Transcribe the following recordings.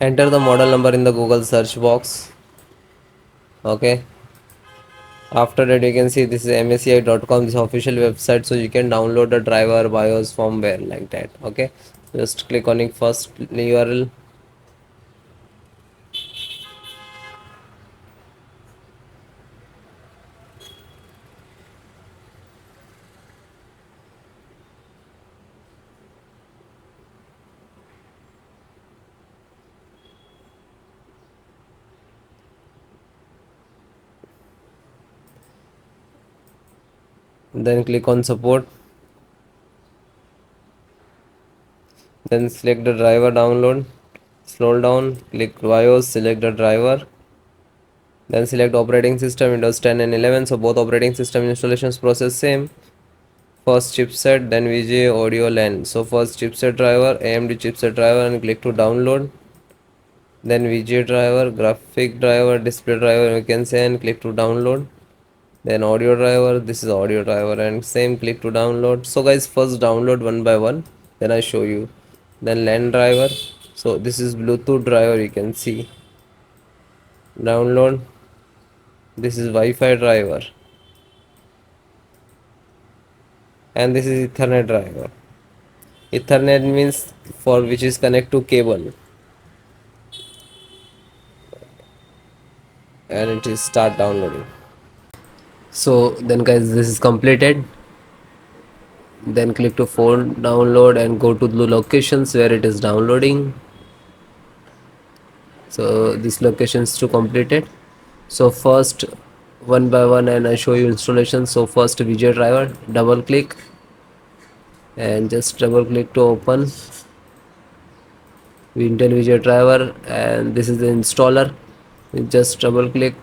Enter the model number in the Google search box. Okay, after that you can see this is msi.com, this official website, so you can download the driver, BIOS, firmware like that. Okay, just click on it first URL. Then click on support, then select the driver download, scroll down, click BIOS, select the driver, then select operating system Windows 10 and 11, so both operating system installations process same. First chipset, then VGA audio LAN. So first chipset driver, AMD chipset driver, and click to download. Then VGA driver, graphic driver, display driver you can say, and click to download. Then audio driver, this is audio driver, and same, click to download. So guys, first download one by one, then I show you. Then LAN driver, so this is Bluetooth driver, you can see. Download, this is Wi-Fi driver, and this is Ethernet driver. Ethernet means for which is connect to cable, and it is start downloading. So then guys, this is completed. Then click to phone download and go to the locations where it is downloading. So this location is to completed. So first one by one, and I show you installation. So first VGA driver, double click and just double click to open Intel VGA driver, and this is the installer. You just double click.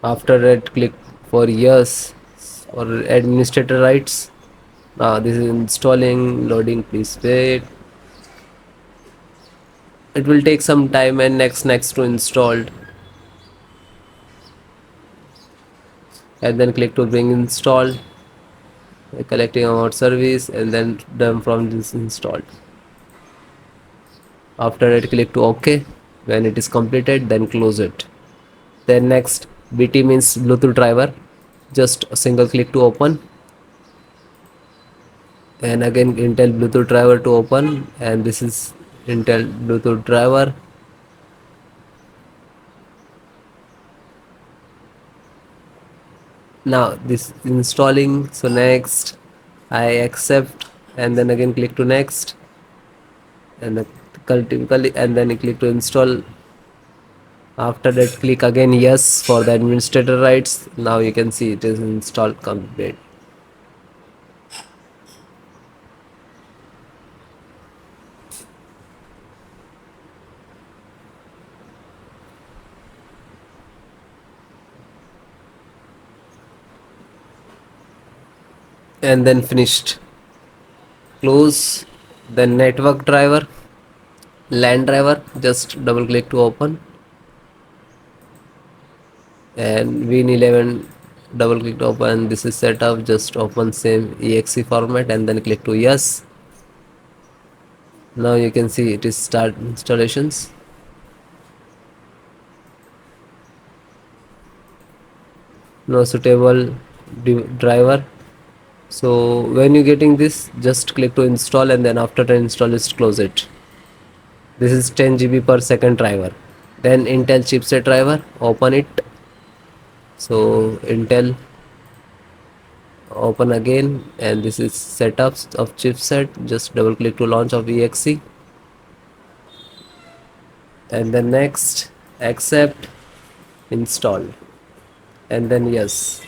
After that, click for yes or administrator rights. Now this is installing, loading, please wait. It will take some time, and next to installed, and then click to bring installed, collecting about service, and then done from this installed. After that, click to OK. When it is completed, then close it. Then next, BT means Bluetooth driver, just a single click to open, and again Intel Bluetooth driver to open, and this is Intel Bluetooth driver. Now this is installing, so next I accept, and then again click to next, and typically, and then click to install. After that, click again yes for the administrator rights. Now you can see it is installed complete. And then finished. Close. Then network driver, LAN driver, just double click to open, and Win11, double click to open. This is set up, just open same exe format, and then click to yes. Now you can see it is start installations. No suitable driver. So when you getting this, just click to install, and then after the install, just close it. This is 10 GB per second driver. Then Intel chipset driver, open it. So Intel, open again, and this is setups of chipset. Just double click to launch of exe, and then next, accept, install, and then yes.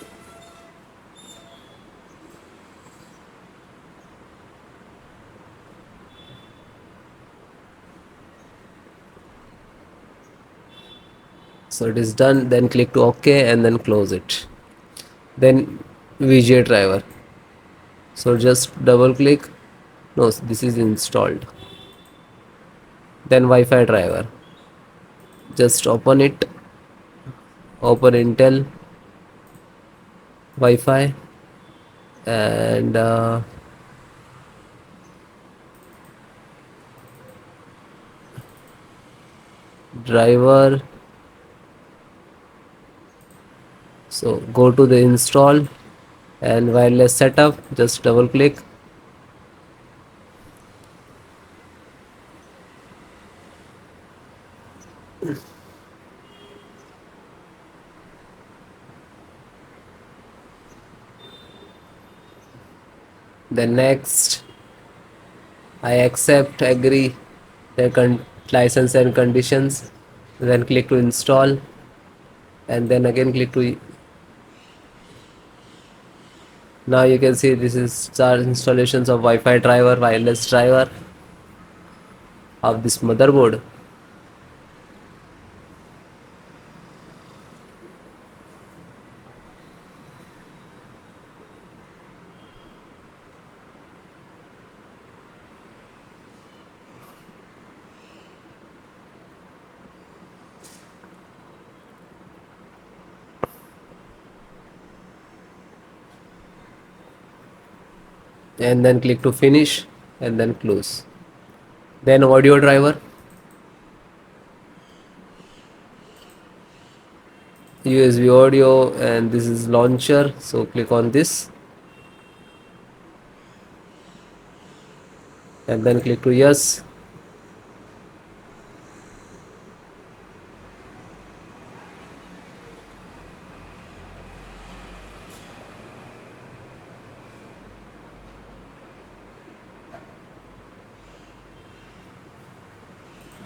So it is done. Then click to OK, and then close it. Then VGA driver. So just double click. No, this is installed. Then Wi-Fi driver. Just open it. Open Intel Wi-Fi and driver. So go to the install and wireless setup. Just double click. Then next, I accept, agree the license and conditions. Then click to install and then again click to. Now you can see this is start installations of Wi-Fi driver, wireless driver of this motherboard. And then click to finish and then close. Then audio driver, USB audio, and this is launcher. So click on this and then click to yes.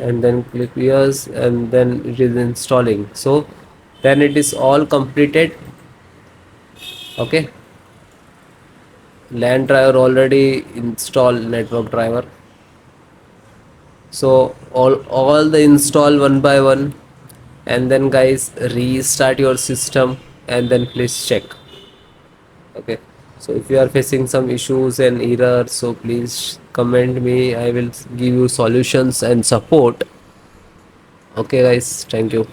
And then click yes and then it is installing. So then it is all completed. Okay, LAN driver already installed, network driver. So all the install one by one, and then guys restart your system and then please check. Okay, so if you are facing some issues and errors, so please comment me, I will give you solutions and support. Okay guys, thank you.